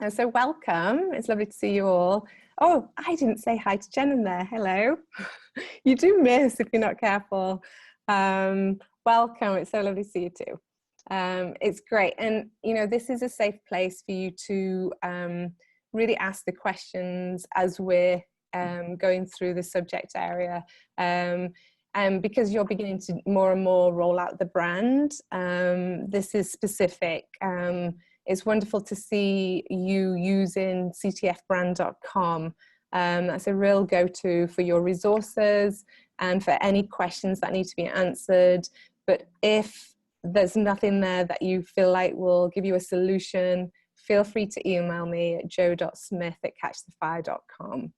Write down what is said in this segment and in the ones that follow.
So welcome. It's lovely to see you all. Oh, I didn't say hi to Jen in there. Hello. You do miss if you're not careful. Welcome. It's so lovely to see you too. It's great. And, you know, this is a safe place for you to really ask the questions as we're going through the subject area. And because you're beginning to more and more roll out the brand, this is specific. It's wonderful to see you using ctfbrand.com. That's a real go-to for your resources and for any questions that need to be answered. But if there's nothing there that you feel like will give you a solution, feel free to email me at jo.smith@catchthefire.com.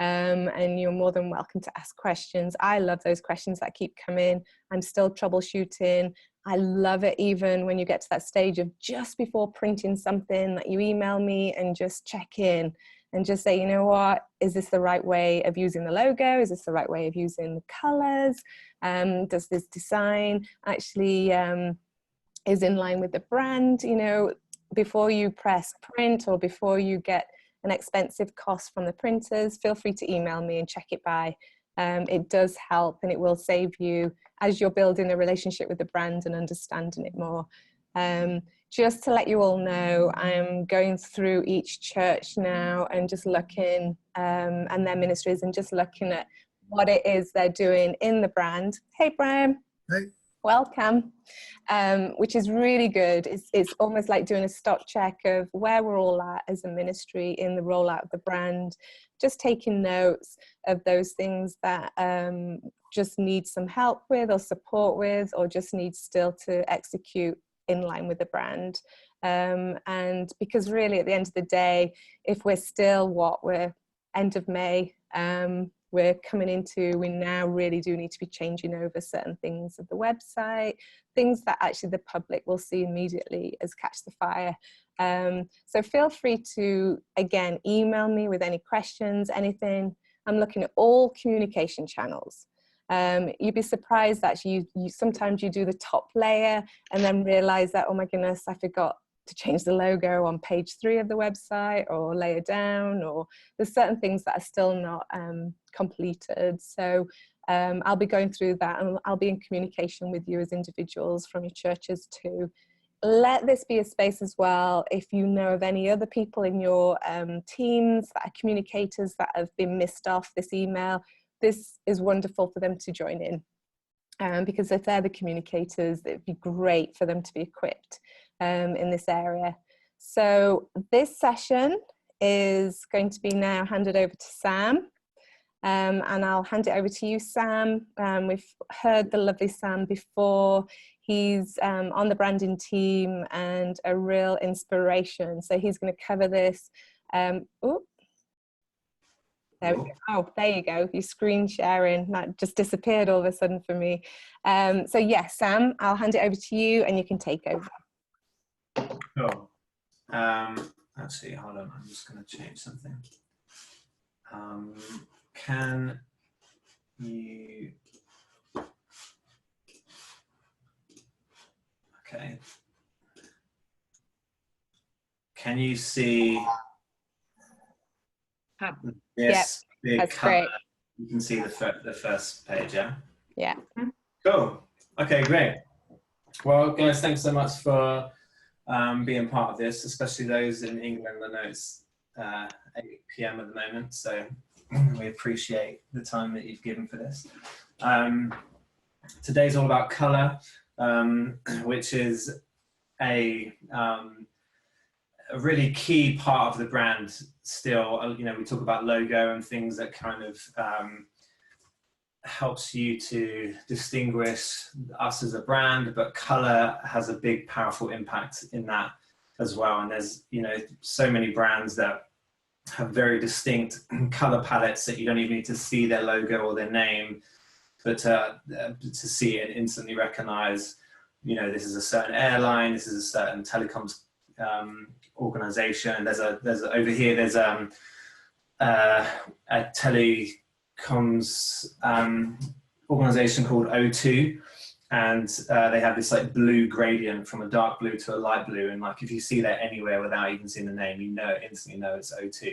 And you're more than welcome to ask questions. I love those questions that keep coming. I'm still troubleshooting. I love it even when you get to that stage of just before printing something that you email me and just check in and just say, you know what, is this the right way of using the logo? Is this the right way of using the colors? Does this design actually is in line with the brand? You know, before you press print or before you get an expensive cost from the printers, feel free to email me and check it by. It does help, and it will save you as you're building a relationship with the brand and understanding it more. Just to let you all know, I'm going through each church now and just looking, and their ministries, and just looking at what it is they're doing in the brand. Hey, Brian. Hey. Welcome, which is really good. It's almost like doing a stock check of where we're all at as a ministry in the rollout of the brand, just taking notes of those things that just need some help with or support with, or just need still to execute in line with the brand. And because really at the end of the day, if we're still we're end of May, we're coming into, we now really do need to be changing over certain things of the website, things that actually the public will see immediately as Catch the Fire. So feel free to, again, email me with any questions, anything. I'm looking at all communication channels. You'd be surprised that you sometimes you do the top layer and then realize that, oh my goodness, I forgot to change the logo on page 3 of the website, or layer down, or there's certain things that are still not completed. So I'll be going through that, and I'll be in communication with you as individuals from your churches too. Let this be a space as well, if you know of any other people in your teams that are communicators that have been missed off this email, this is wonderful for them to join in. Because if they're the communicators, it'd be great for them to be equipped in this area. So this session is going to be now handed over to Sam, and I'll hand it over to you, Sam. We've heard the lovely Sam before. He's on the branding team and a real inspiration. So he's going to cover this. There we go. Oh, there you go. Your screen sharing, that just disappeared all of a sudden for me. So yes, Sam, I'll hand it over to you and you can take over. Cool. Actually, hold on. I'm just going to change something. Can you... Okay. Can you see... Yes, yep, that's great. You can see the first page, yeah? Yeah. Cool. Okay, great. Well, guys, thanks so much for being part of this, especially those in England. I know it's 8 PM at the moment, so we appreciate the time that you've given for this. Today's all about colour, which is a really key part of the brand still. You know, we talk about logo and things that kind of helps you to distinguish us as a brand, but color has a big, powerful impact in that as well. And there's, you know, so many brands that have very distinct color palettes that you don't even need to see their logo or their name, but to see it and instantly recognize, you know, this is a certain airline, this is a certain telecoms organization. There's over here there's a telecoms organization called O2, and they have this like blue gradient from a dark blue to a light blue, and like if you see that anywhere without even seeing the name, you know, instantly know it's O2.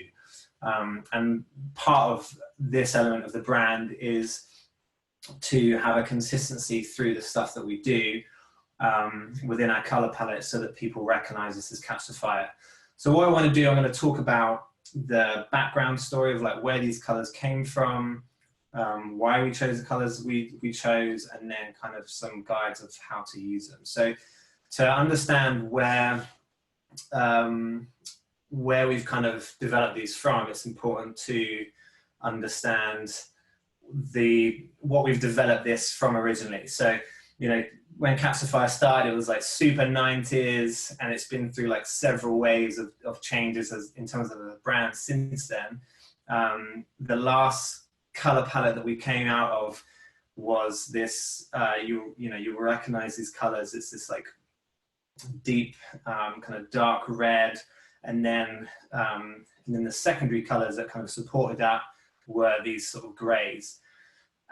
And part of this element of the brand is to have a consistency through the stuff that we do within our color palette, so that people recognize this as Catch the Fire. So what I want to do, I'm going to talk about the background story of like where these colors came from, why we chose the colors we chose, and then kind of some guides of how to use them. So to understand where we've kind of developed these from, it's important to understand what we've developed this from originally. So, you know, when Catch the Fire started, it was like super 90s, and it's been through like several waves of changes in terms of the brand since then. The last color palette that we came out of was this, you will recognize these colors. It's this like deep kind of dark red, and then the secondary colors that kind of supported that were these sort of grays.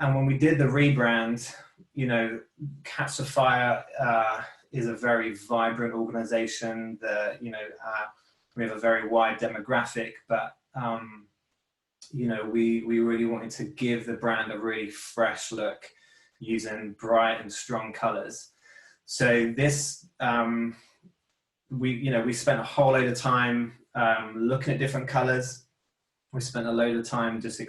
And when we did the rebrand, you know, Catch the Fire is a very vibrant organization. We have a very wide demographic, but you know, we really wanted to give the brand a really fresh look using bright and strong colors. So this, we spent a whole load of time looking at different colors. We spent a load of time just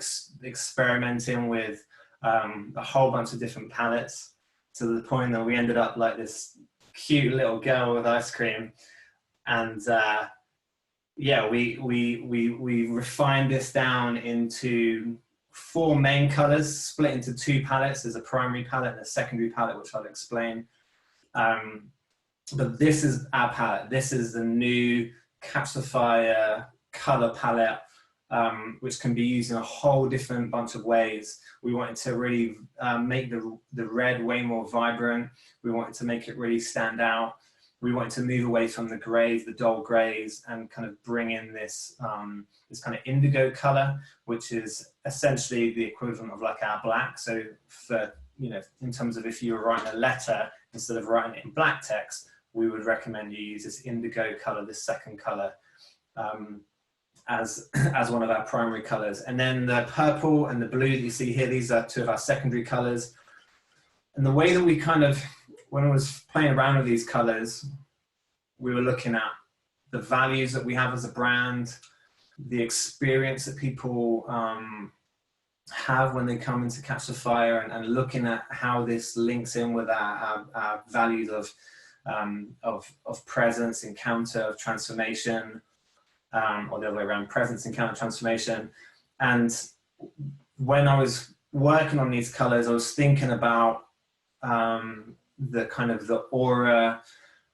experimenting with a whole bunch of different palettes, to the point that we ended up like this cute little girl with ice cream. And yeah, we refined this down into 4 main colors, split into 2 palettes. There's a primary palette and a secondary palette, which I'll explain. But this is our palette. This is the new Catch the Fire color palette, which can be used in a whole different bunch of ways. We wanted to really make the red way more vibrant. We wanted to make it really stand out. We wanted to move away from the grays, the dull grays, and kind of bring in this this kind of indigo color, which is essentially the equivalent of like our black. So for, you know, in terms of if you were writing a letter, instead of writing it in black text, we would recommend you use this indigo color, this second color, as one of our primary colors. And then the purple and the blue that you see here, these are 2 of our secondary colors. And the way that we kind of, when I was playing around with these colors, we were looking at the values that we have as a brand, the experience that people have when they come into Catch the Fire, and looking at how this links in with our values of presence, encounter, of transformation, or the other way around, presence, encounter, transformation. And when I was working on these colors, I was thinking about the kind of the aura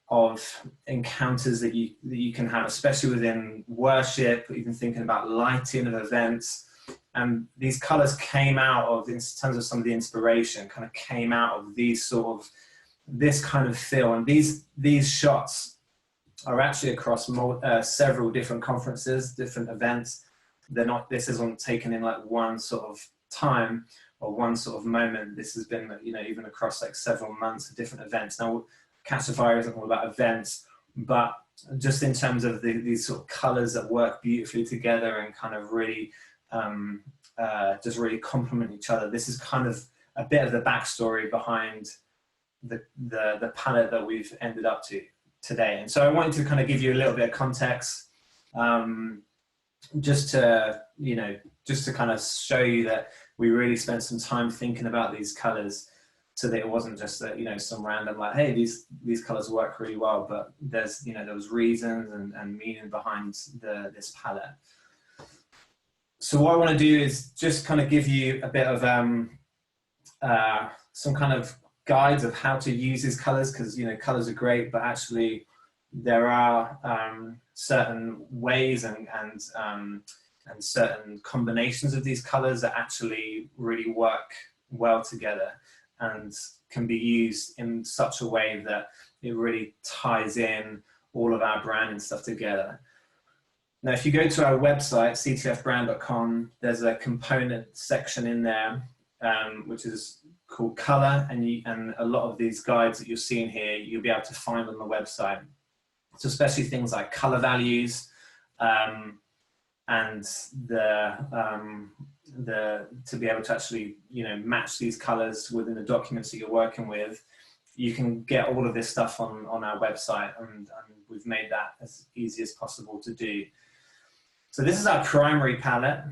of encounters that you can have, especially within worship, even thinking about lighting of events. And these colors came out of, in terms of some of the inspiration, kind of came out of this kind of feel. And these shots are actually across several different conferences, different events. This isn't taken in like one sort of time or one sort of moment. This has been, you know, even across like several months of different events. Now, Catch the Fire isn't all about events, but just in terms of these sort of colors that work beautifully together and kind of really just really complement each other. This is kind of a bit of the backstory behind the palette that we've ended up to today. And so I wanted to kind of give you a little bit of context, just to kind of show you that we really spent some time thinking about these colors, so that it wasn't just that, you know, some random like, hey, these colors work really well, but there's, you know, there was reasons and meaning behind this palette. So what I want to do is just kind of give you a bit of some kind of guides of how to use these colors, because, you know, colors are great, but actually there are certain ways and certain combinations of these colors that actually really work well together and can be used in such a way that it really ties in all of our brand and stuff together. Now, if you go to our website, ctfbrand.com, there's a component section in there, which is called Color, and a lot of these guides that you're seeing here, you'll be able to find on the website. So especially things like color values, and to be able to actually, you know, match these colors within the documents that you're working with. You can get all of this stuff on our website, and we've made that as easy as possible to do. So this is our primary palette,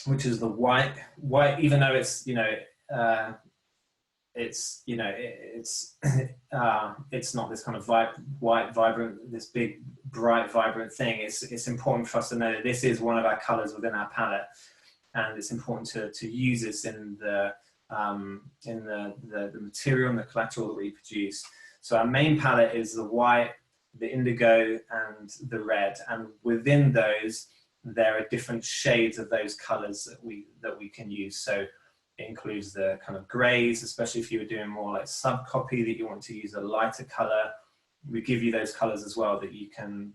which is the white, even though it's, you know, it's not this kind of white, vibrant, this big, bright, vibrant thing. It's important for us to know that this is one of our colors within our palette, and it's important to use this in the material and the collateral that we produce. So our main palette is the white, the indigo, and the red, and within those there are different shades of those colors that we can use. So it includes the kind of grays, especially if you were doing more like sub copy that you want to use a lighter color. We give you those colors as well that you can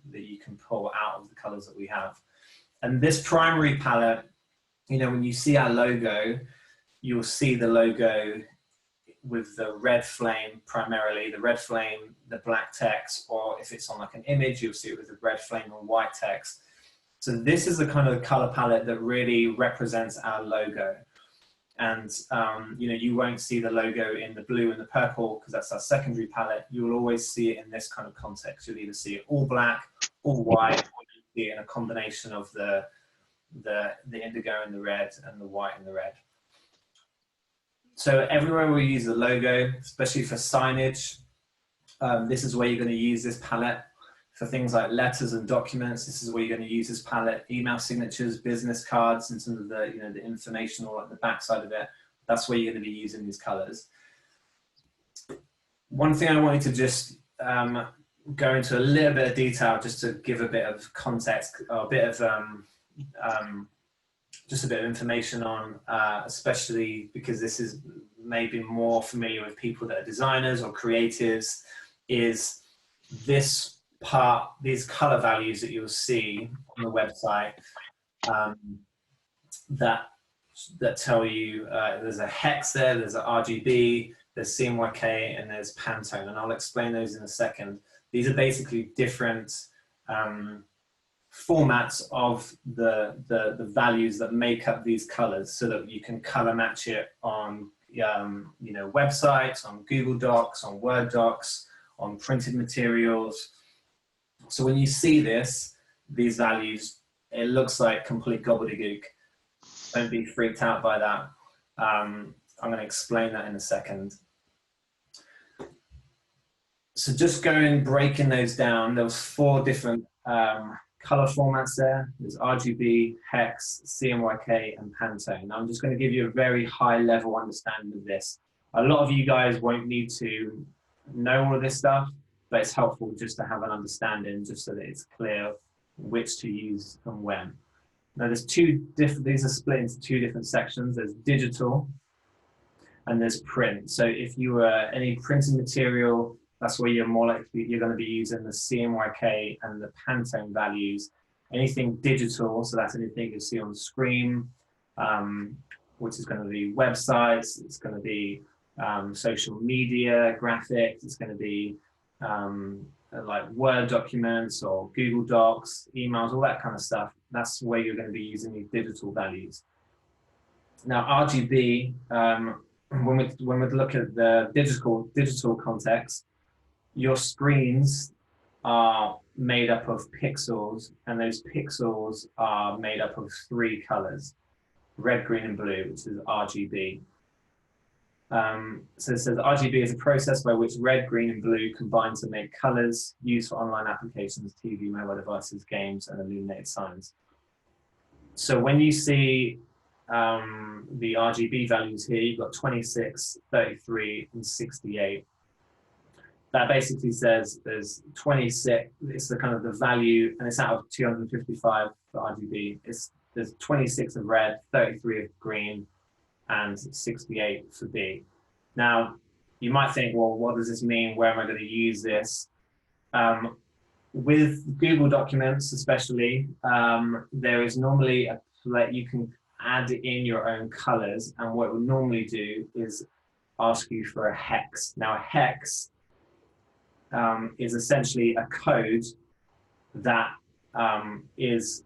pull out of the colors that we have. And this primary palette, you know, when you see our logo, you'll see the logo with the red flame, primarily the red flame, the black text, or if it's on like an image, you'll see it with the red flame and white text. So this is the kind of color palette that really represents our logo. And you know, you won't see the logo in the blue and the purple because that's our secondary palette. You will always see it in this kind of context. You'll either see it all black, all white, or you see it in a combination of the indigo and the red, and the white and the red. So everywhere we use the logo, especially for signage, this is where you're going to use this palette. For things like letters and documents, this is where you're going to use this palette. Email signatures, business cards, in terms of the, you know, the information or like the back side of it, that's where you're going to be using these colors. One thing I wanted to just go into a little bit of detail, just to give a bit of context, or a bit of just a bit of information on, especially because this is maybe more familiar with people that are designers or creatives, is this part, these color values that you'll see on the website, that tell you there's a hex there, there's an RGB, there's CMYK, and there's Pantone, and I'll explain those in a second. These are basically different formats of the values that make up these colors, so that you can color match it on you know, websites, on Google Docs, on Word docs, on printed materials. So when you see these values, it looks like complete gobbledygook. Don't be freaked out by that. I'm going to explain that in a second. So just breaking those down, there was 4 different color formats there. There's RGB, hex, CMYK, and Pantone. Now I'm just going to give you a very high level understanding of this. A lot of you guys won't need to know all of this stuff, but it's helpful just to have an understanding, just so that it's clear which to use and when. Now there's these are split into 2 different sections. There's digital and there's print. So if you were any printed material, that's where you're more likely, you're going to be using the CMYK and the Pantone values. Anything digital, so that's anything you see on the screen, which is going to be websites, it's going to be social media, graphics, it's going to be like Word documents or Google Docs, emails, all that kind of stuff. That's where you're going to be using these digital values. Now RGB, when we look at the digital context, your screens are made up of pixels, and those pixels are made up of 3 colors: red, green, and blue, which is RGB. So it says RGB is a process by which red, green, and blue combine to make colors used for online applications, TV, mobile devices, games, and illuminated signs. So when you see the RGB values here, you've got 26, 33, and 68. That basically says there's 26, it's the kind of the value, and it's out of 255 for RGB. There's 26 of red, 33 of green, and 68 for B. Now, you might think, well, what does this mean? Where am I going to use this? With Google Documents especially, there is normally you can add in your own colors, and what it will normally do is ask you for a hex. Now, a hex is essentially a code that is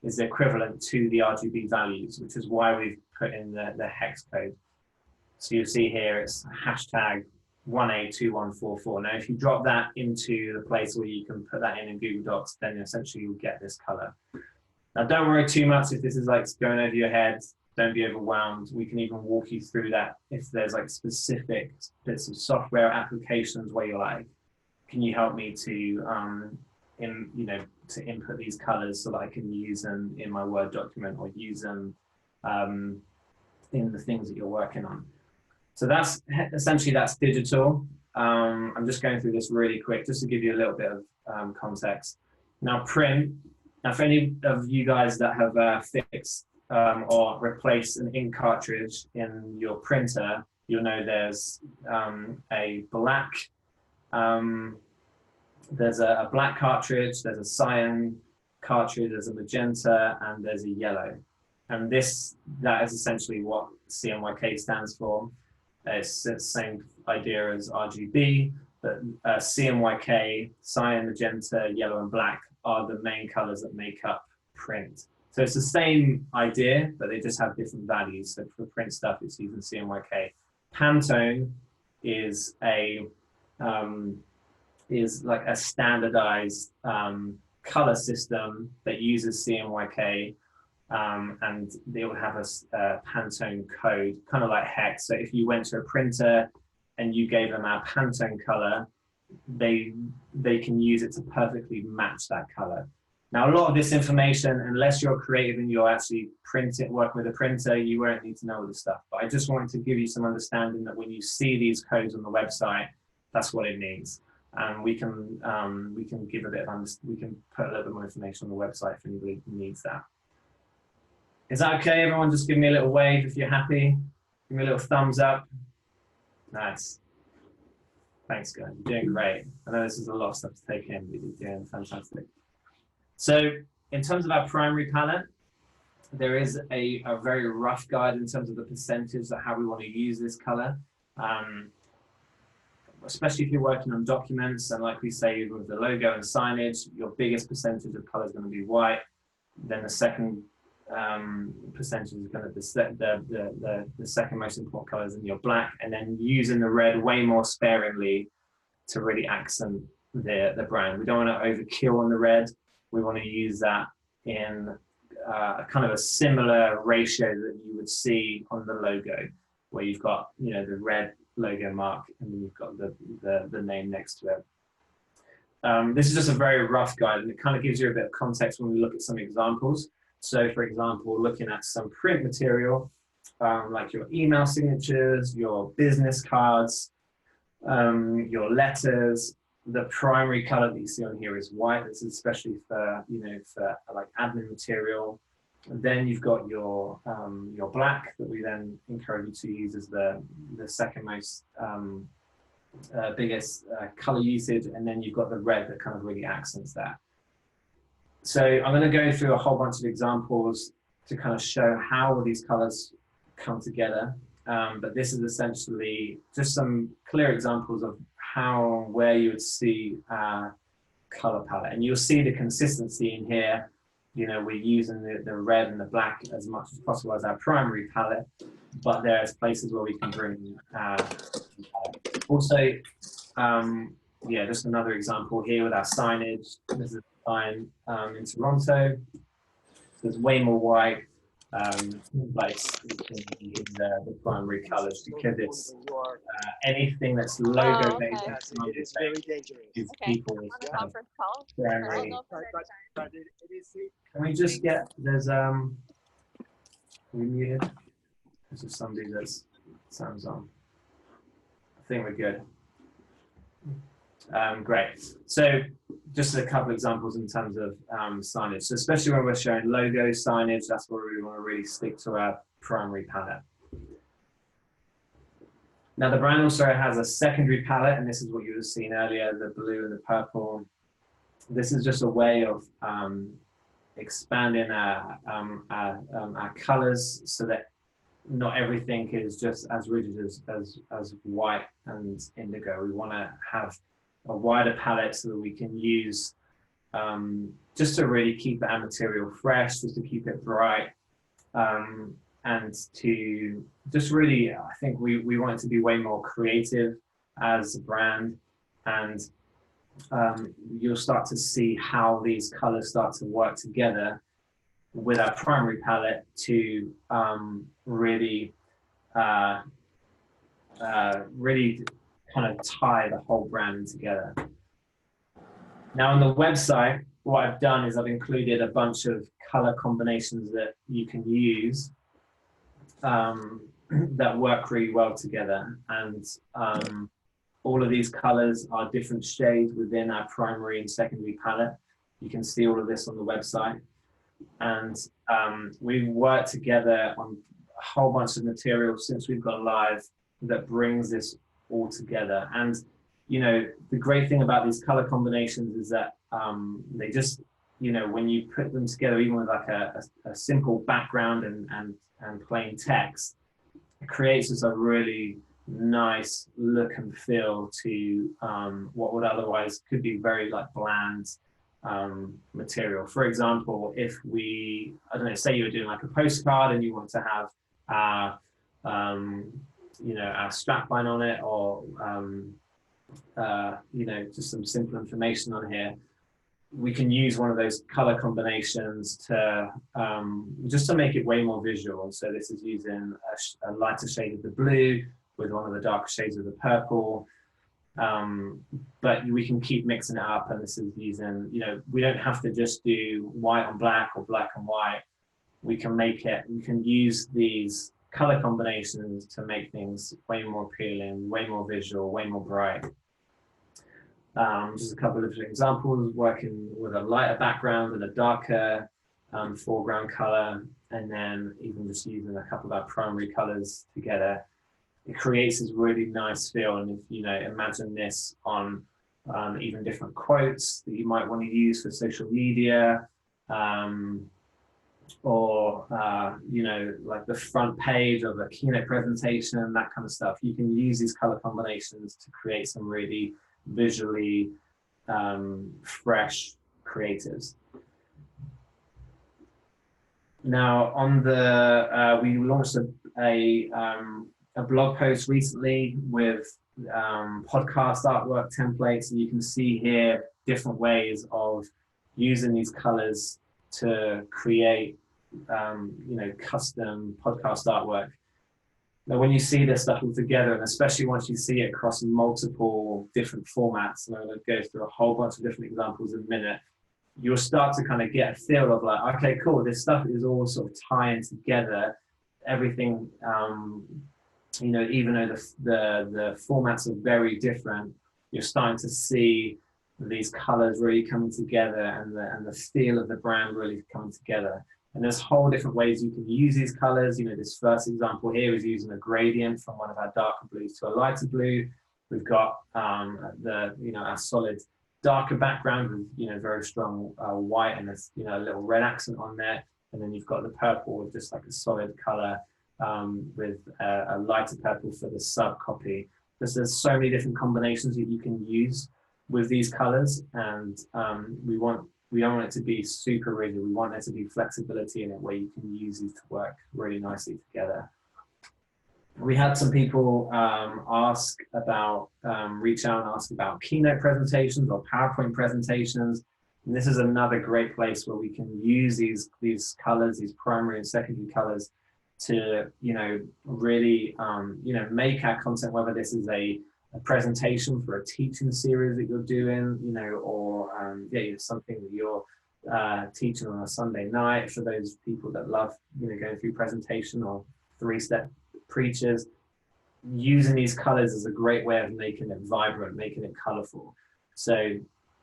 is equivalent to the RGB values, which is why we've put in the hex code. So you see here it's hashtag 1A2144. Now, if you drop that into the place where you can put that in Google Docs, then essentially you'll get this color. Now, don't worry too much if this is like going over your head. Don't be overwhelmed. We can even walk you through that if there's like specific bits of software applications where you're like, can you help me to to input these colors so that I can use them in my Word document or use them in the things that you're working on. So that's essentially, that's digital. I'm just going through this really quick just to give you a little bit of context. Now, print. Now, for any of you guys that have fixed or replaced an ink cartridge in your printer, you'll know there's a black cartridge, there's a cyan cartridge, there's a magenta, and there's a yellow. And that is essentially what CMYK stands for. It's the same idea as RGB, but CMYK, cyan, magenta, yellow, and black are the main colors that make up print. So it's the same idea, but they just have different values. So for print stuff, it's using CMYK. Pantone is like a standardized color system that uses CMYK, and they will have a Pantone code, kind of like hex. So if you went to a printer and you gave them our Pantone color, they can use it to perfectly match that color. Now, a lot of this information, unless you're creative and you're actually working with a printer, you won't need to know all this stuff. But I just wanted to give you some understanding that when you see these codes on the website, that's what it means. And we can give a bit of we can put a little bit more information on the website if anybody needs that. Is that okay, everyone? Just give me a little wave if you're happy. Give me a little thumbs up. Nice. Thanks, guys. You're doing great. I know this is a lot of stuff to take in, but you're doing fantastic. So in terms of our primary palette, there is a very rough guide in terms of the percentage of how we want to use this color. Especially if you're working on documents, and like we say with the logo and signage, your biggest percentage of color is going to be white. Then the second percentage is going to be the second most important color is in your black, and then using the red way more sparingly to really accent the brand. We don't want to overkill on the red. We want to use that in kind of a similar ratio that you would see on the logo, where you've got the red logo mark and then you've got the name next to it. This is just a very rough guide, and it kind of gives you a bit of context when we look at some examples. So for example, looking at some print material, like your email signatures, your business cards, your letters, the primary color that you see on here is white. This is especially for, for like admin material. And then you've got your black that we then encourage you to use as the second most biggest color usage, and then you've got the red that kind of really accents that. So I'm going to go through a whole bunch of examples to kind of show how all these colors come together, but this is essentially just some clear examples of where you would see color palette, and you'll see the consistency in here. We're using the red and the black as much as possible as our primary palette, but there's places where we can bring also, just another example here with our signage. This is a sign in Toronto. There's way more white lights in the primary colors, because it's anything that's logo based is people kind of primary. Can we just get, are we muted? This is somebody that's sounds on. I think we're good. Great. So just a couple examples in terms of signage. So especially when we're showing logo signage, that's where we want to really stick to our primary palette. Now the brand also has a secondary palette, and this is what you would have seen earlier, the blue and the purple. This is just a way of expanding our colors so that not everything is just as rigid as white and indigo. We want to have a wider palette so that we can use just to really keep our material fresh, just to keep it bright, and to just really, I think we want it to be way more creative as a brand. And you'll start to see how these colors start to work together with our primary palette to really really kind of tie the whole brand together. Now on the website, what I've done is I've included a bunch of color combinations that you can use that work really well together. And all of these colors are different shades within our primary and secondary palette. You can see all of this on the website. And we've worked together on a whole bunch of material since we've gone live that brings this all together. And you know, the great thing about these color combinations is that they just, you know, when you put them together, even with like a simple background and plain text, it creates just a really nice look and feel to what would otherwise could be very like bland material. For example, if we, I don't know, say you were doing like a postcard and you want to have you know, our strapline on it, or you know, just some simple information on here, we can use one of those color combinations to just to make it way more visual. So this is using a lighter shade of the blue with one of the darker shades of the purple, but we can keep mixing it up. And this is using, you know, we don't have to just do white on black or black and white. We can make it, we can use these color combinations to make things way more appealing, way more visual, way more bright. Just a couple of examples, working with a lighter background and a darker foreground color, and then even just using a couple of our primary colors together. It creates this really nice feel. And if you know, imagine this on even different quotes that you might want to use for social media, or you know, like the front page of a keynote presentation, that kind of stuff. You can use these color combinations to create some really visually fresh creatives. Now on the we launched a blog post recently with podcast artwork templates, and you can see here different ways of using these colors to create you know, custom podcast artwork. Now, when you see this stuff all together, and especially once you see it across multiple different formats, and I'm going to go through a whole bunch of different examples in a minute, you'll start to kind of get a feel of like, okay, cool, this stuff is all sort of tying together. Everything, you know, even though the formats are very different, you're starting to see these colors really coming together, and the feel of the brand really coming together. And there's whole different ways you can use these colors. You know, this first example here is using a gradient from one of our darker blues to a lighter blue. We've got you know, our solid darker background with, you know, very strong white, and there's, you know, a little red accent on there. And then you've got the purple with just like a solid color with a lighter purple for the sub copy. There's so many different combinations that you can use with these colors, and we don't want it to be super rigid. We want there to be flexibility in it where you can use these to work really nicely together. We had some people ask about, reach out and ask about keynote presentations or PowerPoint presentations. And this is another great place where we can use these colors, these primary and secondary colors, to, you know, really, you know, make our content, whether this is a presentation for a teaching series that you're doing, you know, or yeah, something that you're teaching on a Sunday night, for those people that love, you know, going through presentation, or three-step preachers. Using these colors is a great way of making it vibrant, making it colorful. So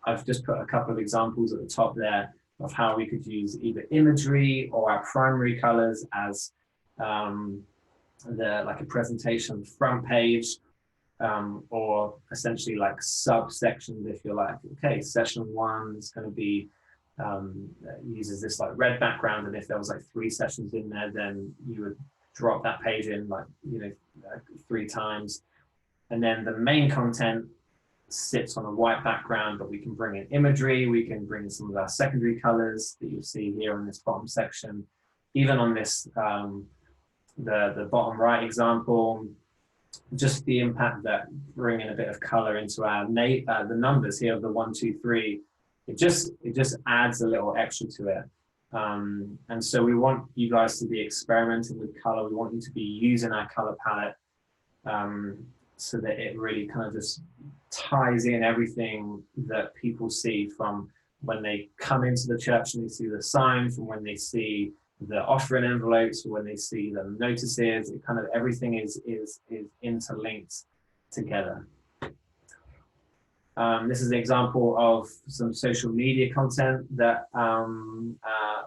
I've just put a couple of examples at the top there of how we could use either imagery or our primary colors as like a presentation front page, or essentially like subsections. If you're like, okay, session one is going to be uses this like red background, and if there was like 3 sessions in there, then you would drop that page in like 3 times. And then the main content sits on a white background, but we can bring in imagery, we can bring in some of our secondary colors that you'll see here in this bottom section. Even on this the bottom right example, just the impact that bringing a bit of color into our the numbers here of the 1, 2, 3, it just adds a little extra to it. And so we want you guys to be experimenting with color. We want you to be using our color palette so that it really kind of just ties in everything that people see, from when they come into the church and they see the sign, from when they see the offering envelopes, from when they see the notices. It kind of, everything is interlinked together. This is an example of some social media content that a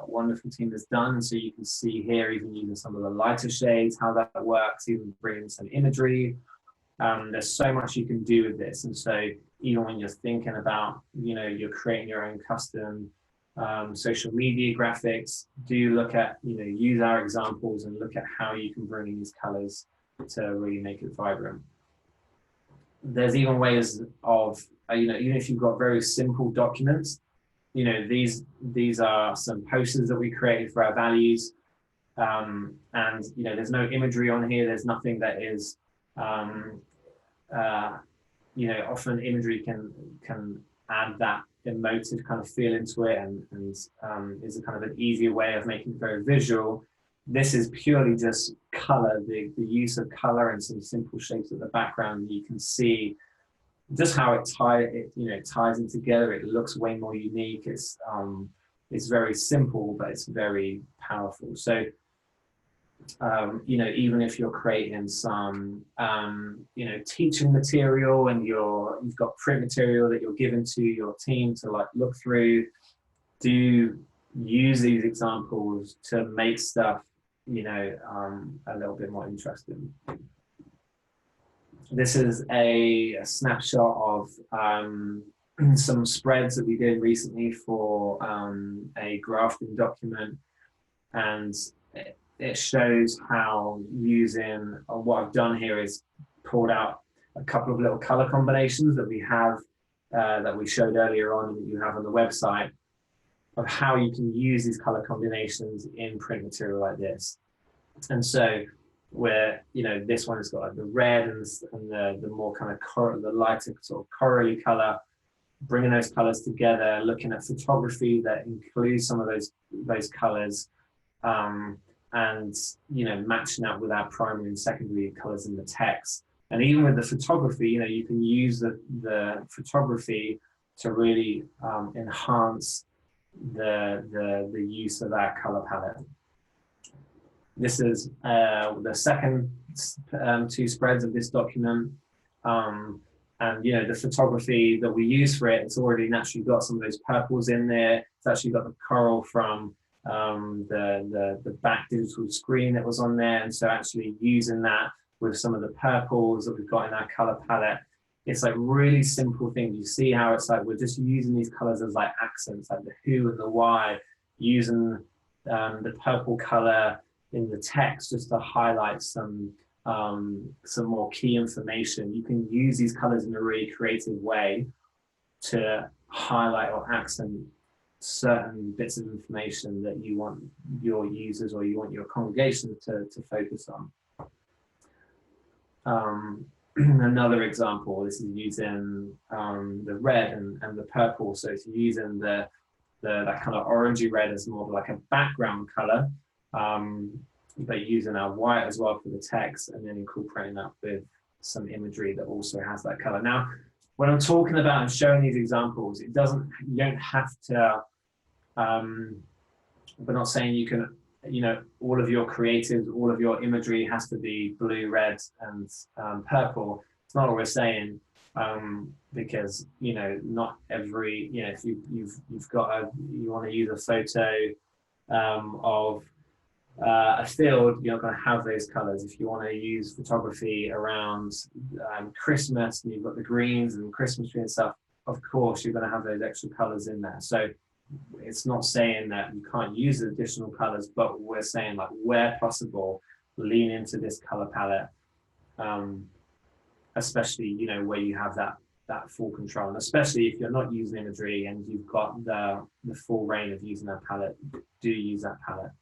wonderful team has done. So you can see here, even using some of the lighter shades, how that works, even bringing some imagery. There's so much you can do with this. And so even when you're thinking about, you're creating your own custom social media graphics, do look at, use our examples and look at how you can bring in these colors to really make it vibrant. There's even ways of, even if you've got very simple documents, these are some posters that we created for our values. And, there's no imagery on here. There's nothing that is, often imagery can add that emotive kind of feel into it, and is a kind of an easier way of making it very visual. This is purely just color, the use of color and some simple shapes at the background. You can see just how it ties in together. It looks way more unique. It's very simple, but it's very powerful. So even if you're creating some teaching material, and you've got print material that you're giving to your team to like look through, do use these examples to make stuff a little bit more interesting. This is a snapshot of some spreads that we did recently for a grafting document, and it shows how using, what I've done here is pulled out a couple of little color combinations that we have, that we showed earlier on, and that you have on the website, of how you can use these color combinations in print material like this. And so where, this one has got like the red and the more kind of the lighter sort of corally color, bringing those colors together, looking at photography that includes some of those colors, and matching that with our primary and secondary colors in the text. And even with the photography, you can use the photography to really enhance the use of our color palette. This is the second 2 spreads of this document. And the photography that we use for it, it's already naturally got some of those purples in there. It's actually got the coral from the back digital screen that was on there. And so actually using that with some of the purples that we've got in our color palette, it's like really simple things. You see how it's like we're just using these colors as like accents, like the who and the why, using the purple color in the text just to highlight some more key information. You can use these colors in a really creative way to highlight or accent certain bits of information that you want your users or you want your congregation to focus on. Another example, this is using the red and the purple. So it's using that kind of orangey red as more of like a background color, but using our white as well for the text, and then incorporating that with some imagery that also has that color. Now, when I'm talking about and showing these examples, you don't have to, we're not saying you can, all of your creatives, all of your imagery has to be blue, red, and purple. It's not what we're saying, because not every, if you've got you want to use a photo of a field, you're not going to have those colors. If you want to use photography around Christmas, and you've got the greens and Christmas tree and stuff, of course you're going to have those extra colors in there. So it's not saying that you can't use additional colors, but we're saying like where possible, lean into this color palette, especially, you know, where you have that full control, and especially if you're not using imagery and you've got the full reign of using that palette, do use that palette.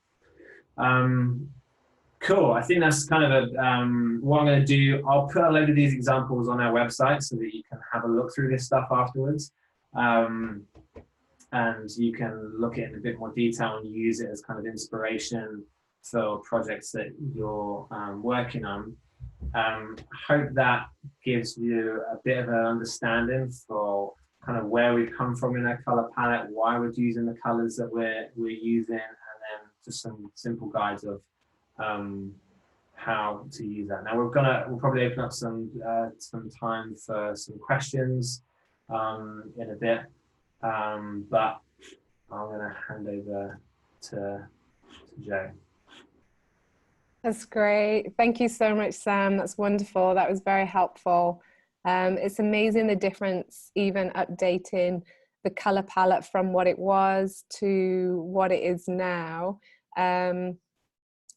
Cool. I think that's kind of what I'm going to do. I'll put a load of these examples on our website so that you can have a look through this stuff afterwards. And you can look at it in a bit more detail and use it as kind of inspiration for projects that you're working on. Hope that gives you a bit of an understanding for kind of where we've come from in our color palette, why we're using the colors that we're using, and then just some simple guides of how to use that. Now we'll probably open up some time for some questions in a bit, but I'm going to hand over to Joe. That's great. Thank you so much, Sam. That's wonderful. That was very helpful. It's amazing the difference, even updating the color palette from what it was to what it is now.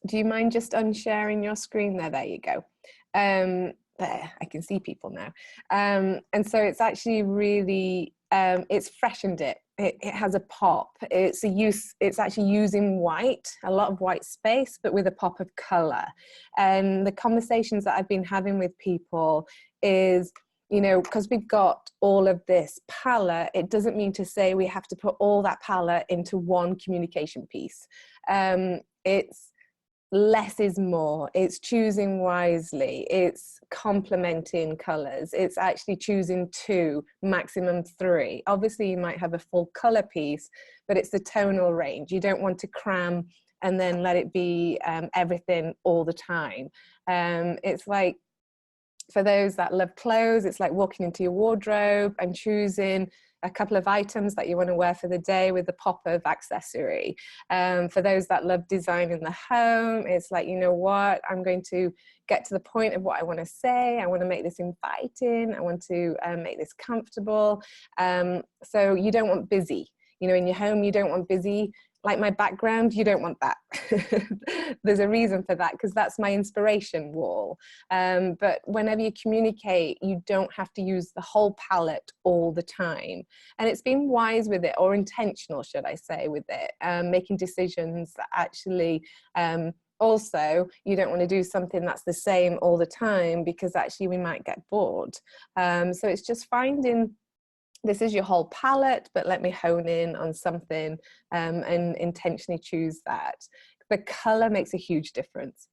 Do you mind just unsharing your screen there? There you go. There, I can see people now. And so it's actually really, it's freshened it. It has a pop. It's actually using white, a lot of white space, but with a pop of color. And the conversations that I've been having with people is, you know, because we've got all of this palette, it doesn't mean to say we have to put all that palette into one communication piece. It's less is more. It's choosing wisely. It's complementing colors. It's actually choosing 2, maximum 3. Obviously you might have a full color piece, but it's the tonal range. You don't want to cram and then let it be everything all the time. It's like, for those that love clothes, it's like walking into your wardrobe and choosing a couple of items that you want to wear for the day with a pop of accessory. For those that love design in the home, it's like, you know what, I'm going to get to the point of what I want to say. I want to make this inviting. I want to make this comfortable. So you don't want busy. You know, in your home, you don't want busy. Like my background, you don't want that. There's a reason for that, because that's my inspiration wall. But whenever you communicate, you don't have to use the whole palette all the time. And it's being wise with it, or intentional, should I say, with it, making decisions that actually, also, you don't want to do something that's the same all the time, because actually we might get bored. So it's just finding, this is your whole palette, but let me hone in on something and intentionally choose that. The color makes a huge difference,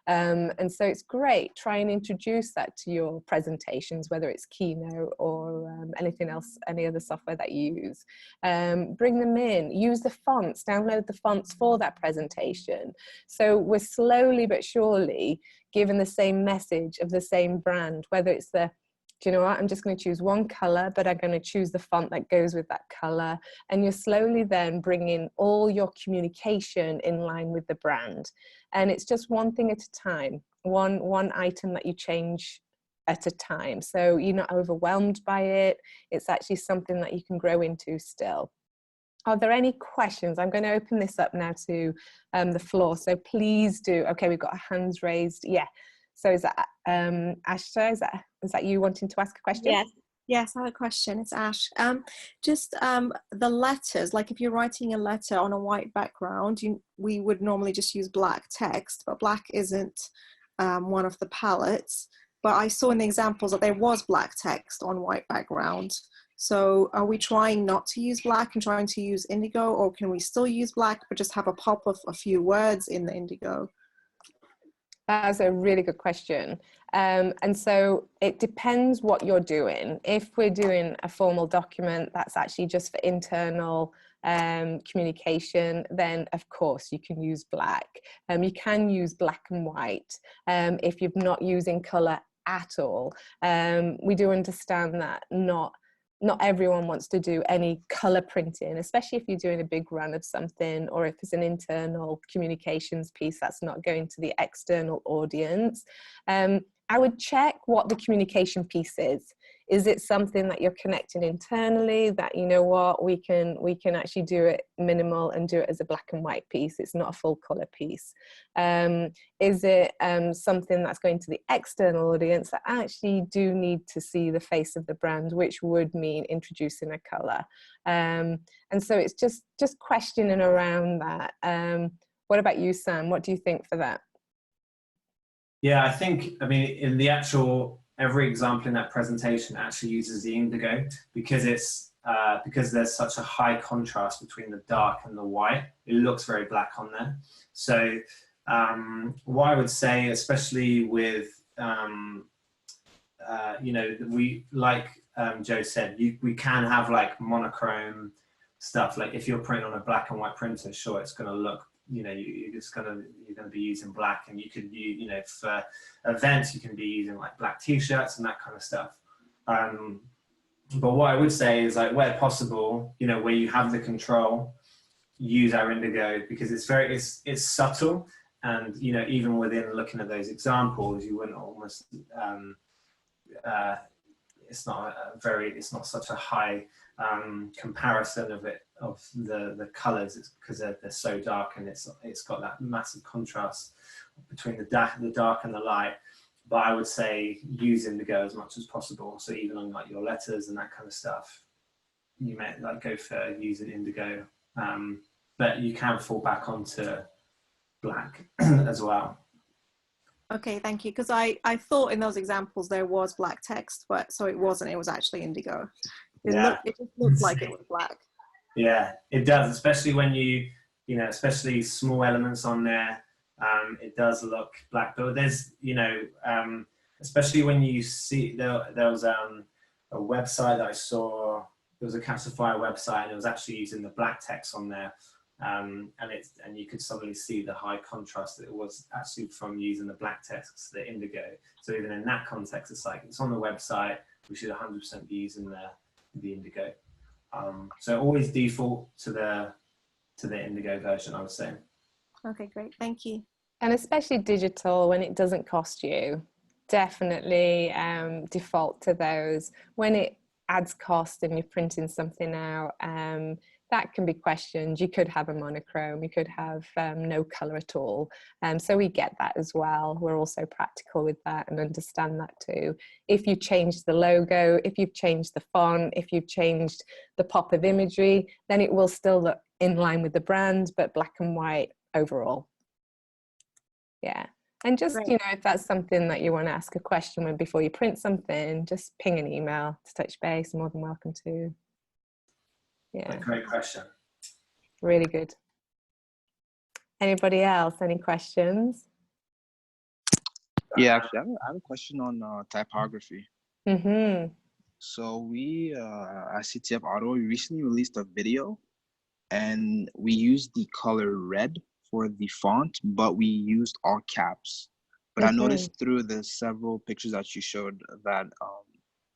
and so it's great. Try and introduce that to your presentations, whether it's Keynote or anything else, any other software that you use. Bring them in, use the fonts, download the fonts for that presentation. So we're slowly but surely given the same message of the same brand, whether it's the, do you know what, I'm just going to choose one color, but I'm going to choose the font that goes with that color. And you're slowly then bringing all your communication in line with the brand. And it's just one thing at a time, one item that you change at a time. So you're not overwhelmed by it. It's actually something that you can grow into still. Are there any questions? I'm going to open this up now to the floor. So please do. Okay, we've got our hands raised. Yeah. So is that Ashta? Is that you wanting to ask a question? Yes, I have a question. It's Ash. Just the letters, like if you're writing a letter on a white background, we would normally just use black text, but black isn't one of the palettes. But I saw in the examples that there was black text on white background. So are we trying not to use black and trying to use indigo, or can we still use black but just have a pop of a few words in the indigo? That's a really good question. And so it depends what you're doing. If we're doing a formal document that's actually just for internal communication, then of course you can use black. You can use black and white if you're not using color at all. We do understand that not everyone wants to do any color printing, especially if you're doing a big run of something, or if it's an internal communications piece that's not going to the external audience. I would check what the communication piece is. Is it something that you're connecting internally that, you know what, we can actually do it minimal and do it as a black and white piece? It's not a full color piece. Is it something that's going to the external audience that actually do need to see the face of the brand, which would mean introducing a color? And so it's just questioning around that. What about you, Sam? What do you think for that? Yeah, I mean, in the actual, every example in that presentation actually uses the indigo because it's, because there's such a high contrast between the dark and the white. It looks very black on there. So what I would say, especially with, you know, we, like Joe said, we can have like monochrome stuff. Like if you're printing on a black and white printer, sure, it's going to look, you know, you're going to be using black, and you could use, you know, for events, you can be using like black t-shirts and that kind of stuff. But what I would say is, like, where possible, you know, where you have the control, use our indigo, because it's subtle. And, you know, even within looking at those examples, you wouldn't almost, it's not such a high comparison of the colors. It's because they're so dark, and it's got that massive contrast between the dark and the light. But I would say use indigo as much as possible. So even on like your letters and that kind of stuff, you may like go for using indigo, but you can fall back onto black as well. Okay, thank you. Because I thought in those examples there was black text, but so it wasn't. It was actually indigo. It just looked like it was black. Yeah, it does, especially when you know, especially small elements on there. It does look black, but there's, you know, especially when you see, there was a website that I saw, there was a Capsify website, and it was actually using the black text on there. And you could suddenly see the high contrast that it was actually from using the black text, the indigo. So even in that context, it's like, it's on the website, we should 100% be using the indigo. So always default to the indigo version, I would say. Okay, great, thank you. And especially digital, when it doesn't cost you, definitely default to those. When it adds cost and you're printing something out, that can be questioned. You could have a monochrome, you could have no color at all. So we get that as well. We're also practical with that and understand that too. If you change the logo, if you've changed the font, if you've changed the pop of imagery, then it will still look in line with the brand, but black and white overall. Yeah. And just, you know, if that's something that you want to ask a question before you print something, just ping an email to touch base. More than welcome to. Yeah. Great question. Really good. Anybody else? Any questions? Yeah, actually, I have a question on typography. Mm-hmm. So we, at CTF Auto, we recently released a video, and we used the color red for the font, but we used all caps. But I noticed through the several pictures that you showed that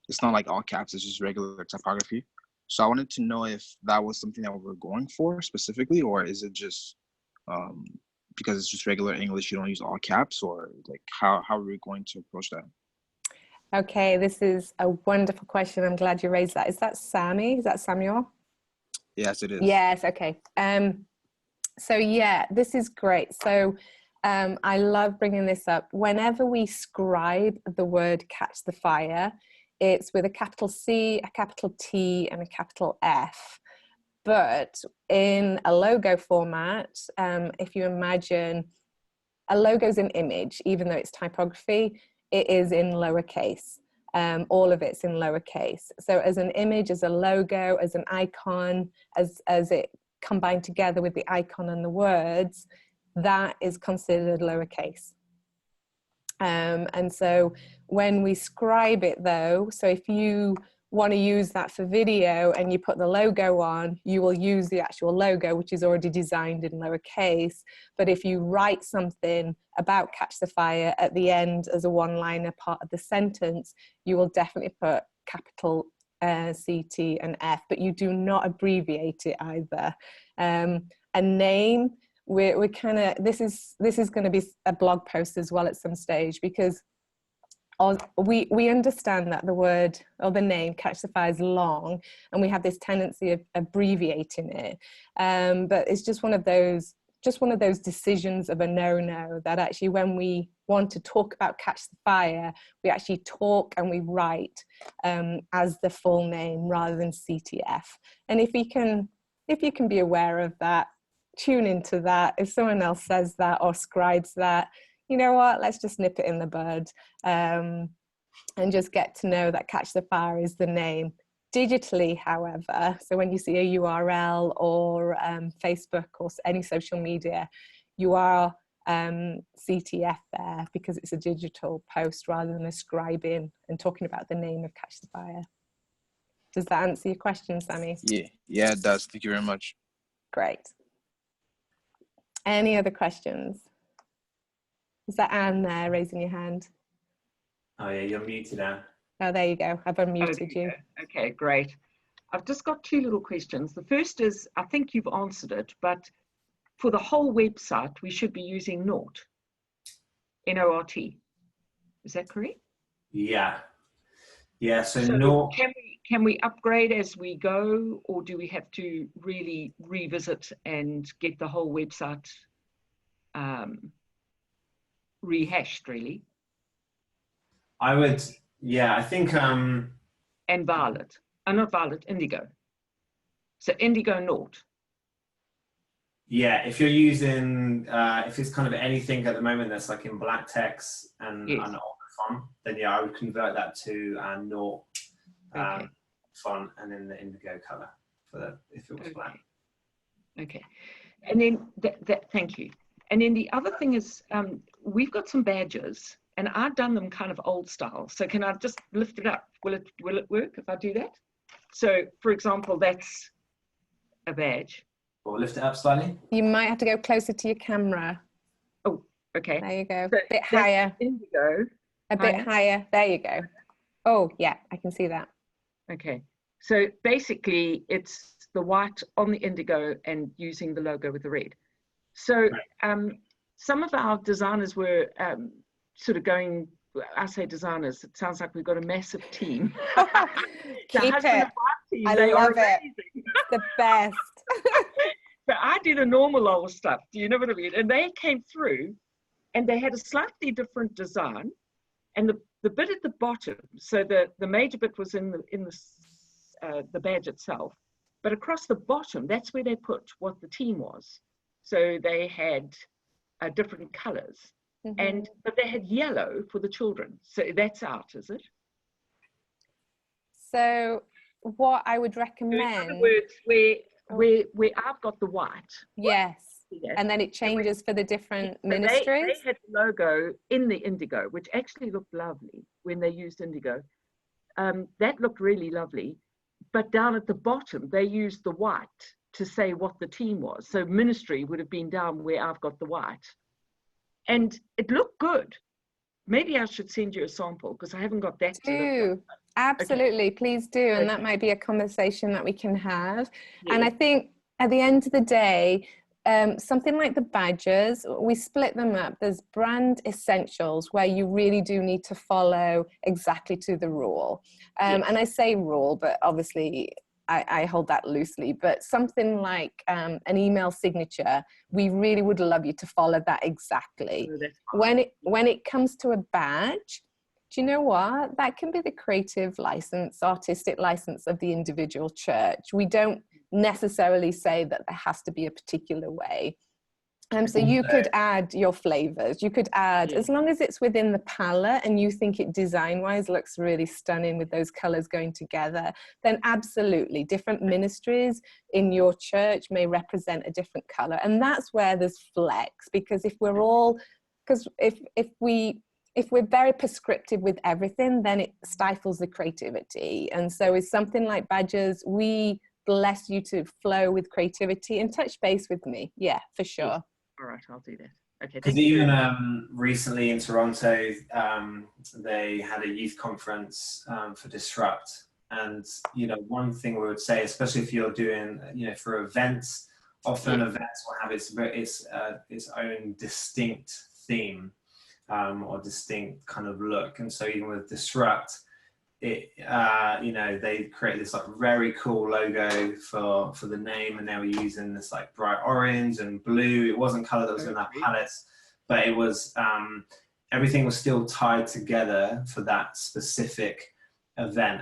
it's not like all caps, it's just regular typography. So I wanted to know if that was something that we're going for specifically, or is it just because it's just regular English, you don't use all caps, or like how are we going to approach that? Okay, this is a wonderful question. I'm glad you raised that. Is that Sammy? Is that Samuel? Yes, it is. Yes, okay. So yeah, this is great. So I love bringing this up. Whenever we scribe the word catch the fire, it's with a capital C, a capital T, and a capital F. But in a logo format, if you imagine a logo's an image, even though it's typography, it is in lowercase. All of it's in lowercase. So as an image, as a logo, as an icon, as it combined together with the icon and the words, that is considered lowercase. And so when we scribe it though, so if you want to use that for video and you put the logo on, you will use the actual logo, which is already designed in lowercase. But if you write something about Catch the Fire at the end as a one-liner part of the sentence, you will definitely put capital C, T, and F, but you do not abbreviate it either. A name, we're kind of, this is going to be a blog post as well at some stage, because we understand that the word or the name Catch the Fire is long, and we have this tendency of abbreviating it. But it's just one of those decisions of a no-no, that actually when we want to talk about Catch the Fire, we actually talk and we write as the full name rather than CTF. And if you can be aware of that, tune into that. If someone else says that or scribes that, you know what, let's just nip it in the bud, and just get to know that Catch the Fire is the name. Digitally, however, so when you see a URL or Facebook or any social media, you are CTF there because it's a digital post rather than ascribing and talking about the name of Catch the Fire. Does that answer your question, Sammy? Yeah, it does. Thank you very much. Great. Any other questions? Is that Anne there raising your hand? Oh yeah, you're muted, Anne. Oh, there you go. I've unmuted you. Okay, great. I've just got two little questions. The first is, I think you've answered it, but for the whole website, we should be using Nort, N-O-R-T. Is that correct? Yeah. Yeah, so Nort. Can we upgrade as we go, or do we have to really revisit and get the whole website rehashed, really? I would, yeah, I think... And Violet. Not Violet, Indigo. So Indigo Nort. Yeah, if you're using, if it's kind of anything at the moment that's like in black text and Yes. an older font, then yeah, I would convert that to Nort Okay. font and then the indigo color for the, if it was black. Okay. And then thank you. And then the other thing is, we've got some badges, and I've done them kind of old style. So can I just lift it up? Will it work if I do that? So, for example, that's a badge. Or lift it up slightly. You might have to go closer to your camera. Oh, okay. There you go. So A bit higher. Indigo. A bit higher. There you go. Oh, yeah, I can see that. Okay. So basically, it's the white on the indigo and using the logo with the red. So some of our designers were sort of going, I say designers, it sounds like we've got a massive team. Keep it. Team, I they love are it. amazing. The best. So I did a normal old stuff, do you know what I mean? And they came through and they had a slightly different design. And the bit at the bottom, so the major bit was in the badge itself, but across the bottom, that's where they put what the team was. So they had different colors, but they had yellow for the children. So that's out, is it? So what I would recommend. So in other words, where I've got the white. Yes. And then it changes for the different ministries. They had the logo in the indigo, which actually looked lovely when they used indigo. That looked really lovely. But down at the bottom, they used the white to say what the team was. So ministry would have been down where I've got the white. And it looked good. Maybe I should send you a sample because I haven't got that. Do. Absolutely, okay. Please do. And that might be a conversation that we can have. Yeah. And I think at the end of the day, something like the badges, we split them up. There's brand essentials where you really do need to follow exactly to the rule. And I say rule, but obviously I hold that loosely, but something like an email signature, we really would love you to follow that exactly. When it comes to a badge, do you know what? That can be the creative license, artistic license of the individual church. We don't necessarily say that there has to be a particular way. So you could add your flavors. You could add, as long as it's within the palette and you think it design-wise looks really stunning with those colors going together, then absolutely, different ministries in your church may represent a different color. And that's where there's flex, because if we're all, because if we're very prescriptive with everything, then it stifles the creativity. And so with something like badges, we bless you to flow with creativity and touch base with me. Yeah, for sure. All right, I'll do that. Okay. Because even recently in Toronto, they had a youth conference for Disrupt. And, you know, one thing we would say, especially if you're doing, you know, for events, often events will have its own distinct theme. or distinct kind of look. And so even with Disrupt, it you know, they created this like very cool logo for the name, and they were using this like bright orange and blue. It wasn't color that was in that palette, but it was everything was still tied together for that specific event.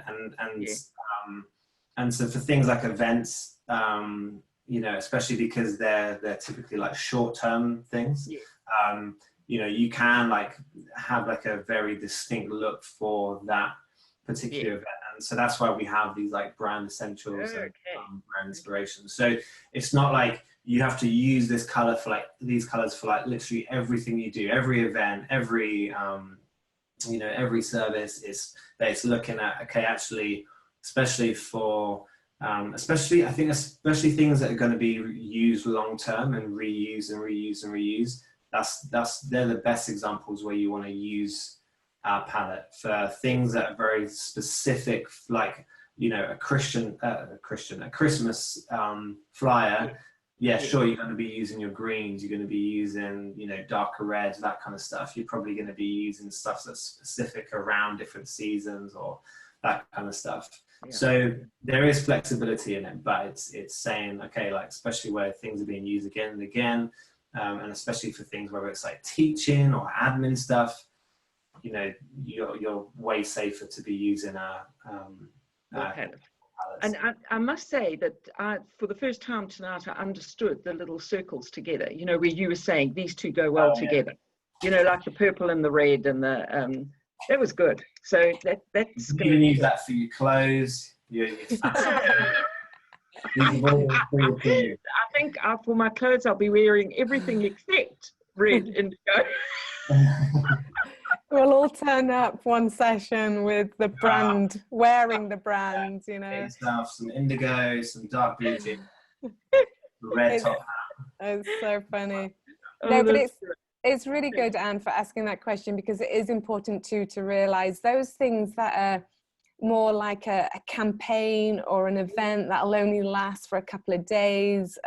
And so for things like events, you know, especially because they're typically like short-term things, you know, you can like have like a very distinct look for that particular event. And so that's why we have these like brand essentials and brand inspirations. So it's not like you have to use this color for like these colors for like literally everything you do, every event, every you know, every service is that it's looking at, okay, actually, especially for especially I think especially things that are going to be used long term and reuse and reuse and reuse, they're the best examples where you want to use our palette. For things that are very specific, like, you know, a Christmas flyer, sure, you're going to be using your greens, you're going to be using, you know, darker reds, that kind of stuff. You're probably going to be using stuff that's specific around different seasons or that kind of stuff. So there is flexibility in it, but it's saying, okay, like, especially where things are being used again and again, and especially for things whether it's like teaching or admin stuff, you know, you're way safer to be using a palette. And I must say that for the first time tonight, I understood the little circles together, you know, where you were saying these two go well together, you know, like the purple and the red and the, that was good. So that's you can use that for your clothes. I think for my clothes, I'll be wearing everything except red indigo. We'll all turn up one session with the brand, wearing the brand, you know. Yourself some indigo, some dark blue jeans, red top hat. It's so funny. No, but it's really good, Anne, for asking that question, because it is important too to realize those things that are more like a campaign or an event that'll only last for a couple of days.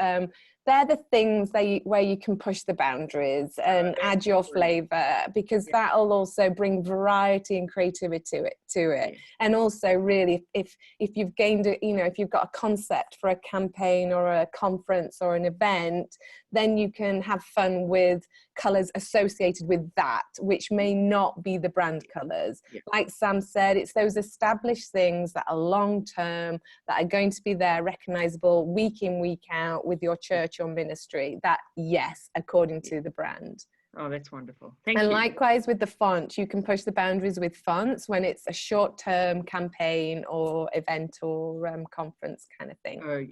They're the things where you can push the boundaries and add your flavor, because that'll also bring variety and creativity to it. And also, really, if you've gained if you've got a concept for a campaign or a conference or an event, then you can have fun with colors associated with that, which may not be the brand colors. Like Sam said, it's those established things that are long term, that are going to be there, recognizable week in, week out with your church or ministry, that, yes, according to the brand. Oh, that's wonderful. Thank you. And likewise with the font, you can push the boundaries with fonts when it's a short-term campaign or event or conference kind of thing. Oh,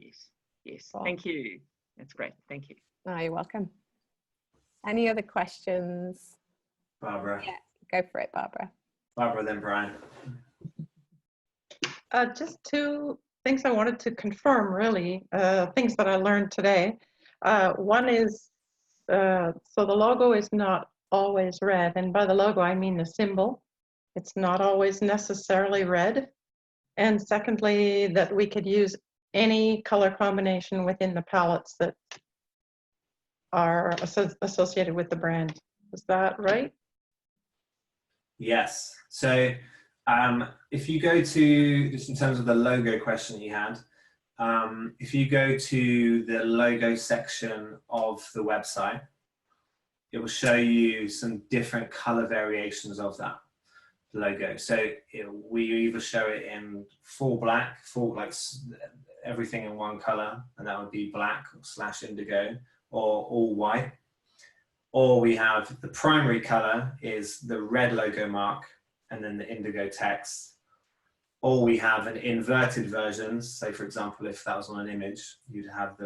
yes. Wow. Thank you. That's great. Thank you. Oh, you're welcome. Any other questions? Barbara. Yeah, go for it, Barbara. Barbara, then Brian. Just two things I wanted to confirm, really, things that I learned today. One is, so the logo is not always red, and by the logo I mean the symbol. It's not always necessarily red. And secondly, that we could use any color combination within the palettes that are associated with the brand. Is that right? Yes. So if you go to, just in terms of the logo question you had, if you go to the logo section of the website, it will show you some different color variations of that logo. So we either show it in full black, full like everything in one color, and that would be black / indigo, or all white. Or we have the primary color is the red logo mark and then the indigo text. Or we have an inverted version. So for example, if that was on an image, you'd have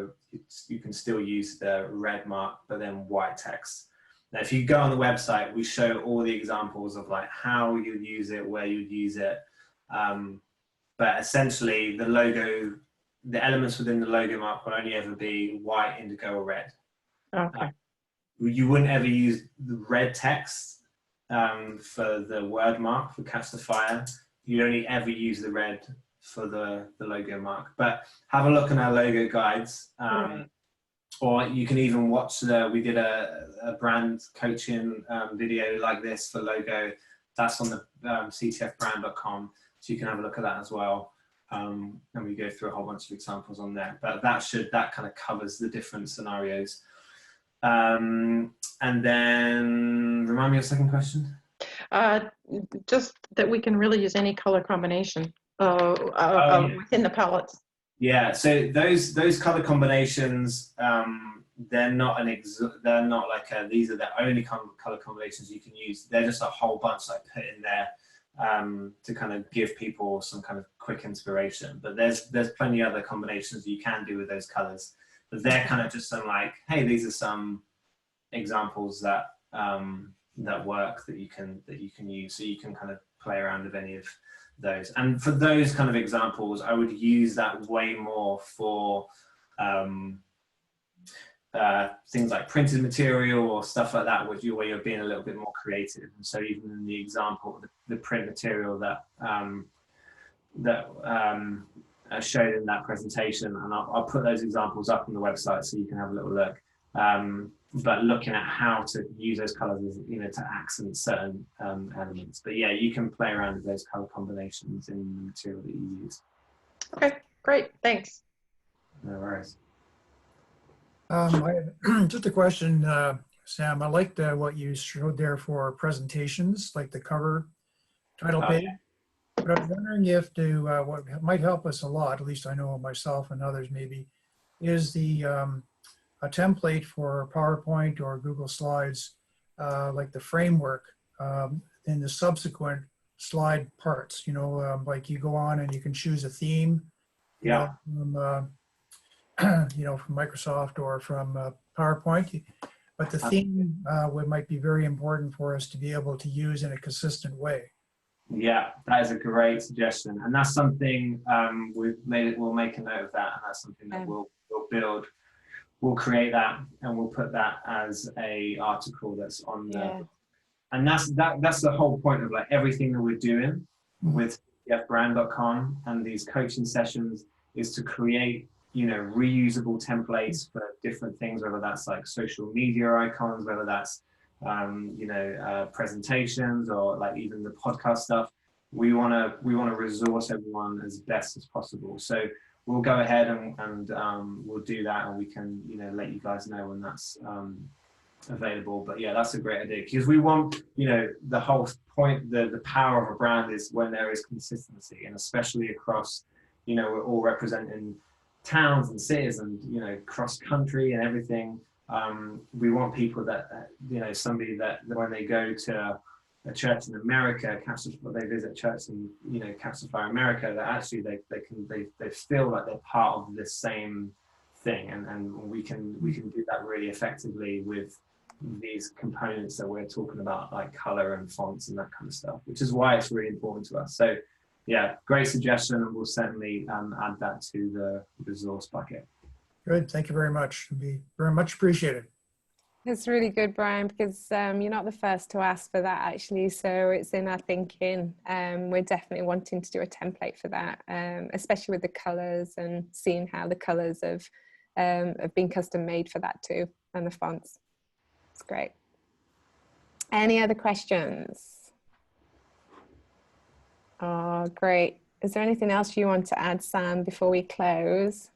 you can still use the red mark, but then white text. Now, if you go on the website, we show all the examples of like how you'd use it, where you'd use it. But essentially the logo, the elements within the logo mark will only ever be white, indigo, or red. Okay. You wouldn't ever use the red text for the word mark for Catch the Fire. You only ever use the red for the logo mark. But have a look in our logo guides, Or you can even watch we did a brand coaching video like this for logo. That's on the ctfbrand.com, so you can have a look at that as well. And we go through a whole bunch of examples on there. But that kind of covers the different scenarios. And then remind me of the second question. Just that we can really use any color combination Yeah. within the palettes. Yeah, so those color combinations, they're not like these are the only color combinations you can use. They're just a whole bunch I put in there to kind of give people some kind of quick inspiration. But there's plenty of other combinations you can do with those colors. But they're kind of just some like, hey, these are some examples that that work that you can use. So you can kind of play around with any of those. And for those kind of examples, I would use that way more for things like printed material or stuff like that, where you're being a little bit more creative. And so even in the example, the print material that I showed in that presentation, and I'll put those examples up on the website so you can have a little look. But looking at how to use those colors, to accent certain elements. But yeah, you can play around with those color combinations in the material that you use. Okay, great, thanks. No worries. I have just a question, Sam. I liked what you showed there for presentations, like the cover title page. Yeah. But I was wondering if what might help us a lot, at least I know myself and others maybe, is a template for PowerPoint or Google Slides, like the framework in the subsequent slide parts. Like you go on and you can choose a theme. Yeah. From Microsoft or from PowerPoint, but the theme might be very important for us to be able to use in a consistent way. Yeah, that is a great suggestion, and that's something we'll make a note of that, and that's something that we'll build. We'll create that, and we'll put that as a article that's on the. And that's the whole point of like everything that we're doing with ctfbrand.com and these coaching sessions is to create reusable templates for different things, whether that's like social media icons, whether that's presentations, or like even the podcast stuff. We want to resource everyone as best as possible. So we'll go ahead and we'll do that, and we can let you guys know when that's available. But yeah, that's a great idea, because we want the whole point, the power of a brand is when there is consistency, and especially across we're all representing towns and cities and cross country and everything. We want people that somebody that when they go to a church in America, they visit church in Capsule Fire America, that actually they feel like they're part of the same thing, and we can do that really effectively with these components that we're talking about, like color and fonts and that kind of stuff, which is why it's really important to us. So yeah, great suggestion, and we'll certainly add that to the resource bucket. Good, thank you very much. It'd be very much appreciated. It's really good, Brian, because you're not the first to ask for that, actually. So it's in our thinking. We're definitely wanting to do a template for that, especially with the colours and seeing how the colours have been custom made for that too, and the fonts. It's great. Any other questions? Oh, great. Is there anything else you want to add, Sam, before we close?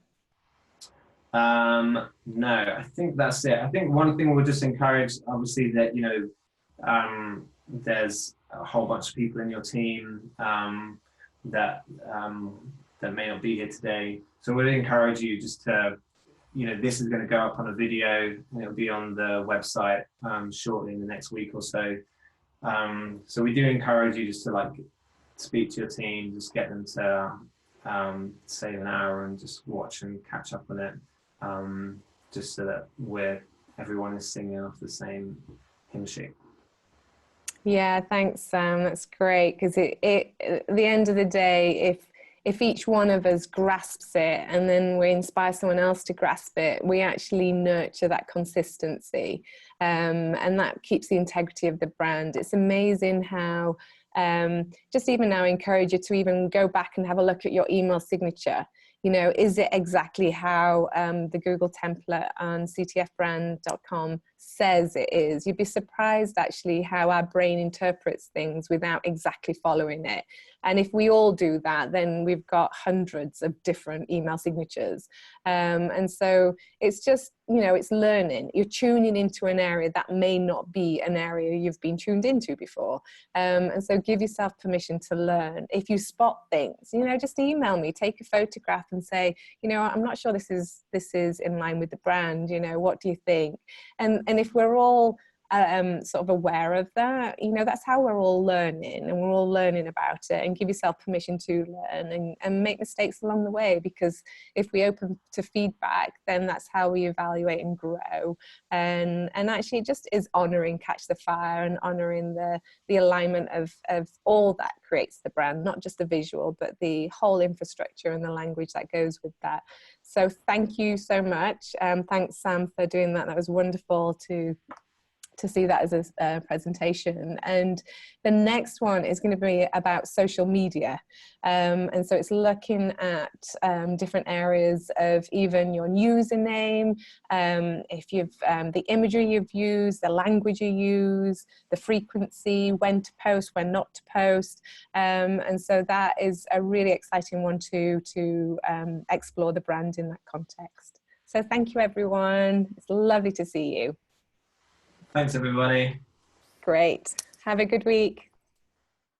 No, I think that's it. I think one thing we'll just encourage, obviously, that there's a whole bunch of people in your team that may not be here today. So we'll encourage you just to, this is going to go up on a video, and it'll be on the website shortly in the next week or so. So we do encourage you just to speak to your team, just get them to save an hour and just watch and catch up on it, just so that everyone is singing off the same hymn sheet. Yeah, thanks, Sam. That's great, because at the end of the day, if each one of us grasps it and then we inspire someone else to grasp it, we actually nurture that consistency, and that keeps the integrity of the brand. It's amazing how just even now I encourage you to even go back and have a look at your email signature. You know, is it exactly how the Google template on ctfbrand.com says it is? You'd be surprised actually how our brain interprets things without exactly following it. And if we all do that, then we've got hundreds of different email signatures. And so it's just, you know, it's learning. You're tuning into an area that may not be an area you've been tuned into before. And so give yourself permission to learn. If you spot things, you know, just email me, take a photograph and say, you know, I'm not sure this is in line with the brand, you know, what do you think? And if we're all sort of aware of that, you know, that's how we're all learning, and we're all learning about it. And give yourself permission to learn and make mistakes along the way, because if we open to feedback, then that's how we evaluate and grow. And actually it just is honoring Catch the Fire and honoring the alignment of all that creates the brand, not just the visual, but the whole infrastructure and the language that goes with that. So thank you so much. Thanks, Sam, for doing that. That was wonderful to see that as a presentation. And the next one is going to be about social media. And so it's looking at different areas of even your username, if you've the imagery you've used, the language you use, the frequency, when to post, when not to post. And so that is a really exciting one to explore the brand in that context. So thank you, everyone. It's lovely to see you. Thanks, everybody. Great. Have a good week.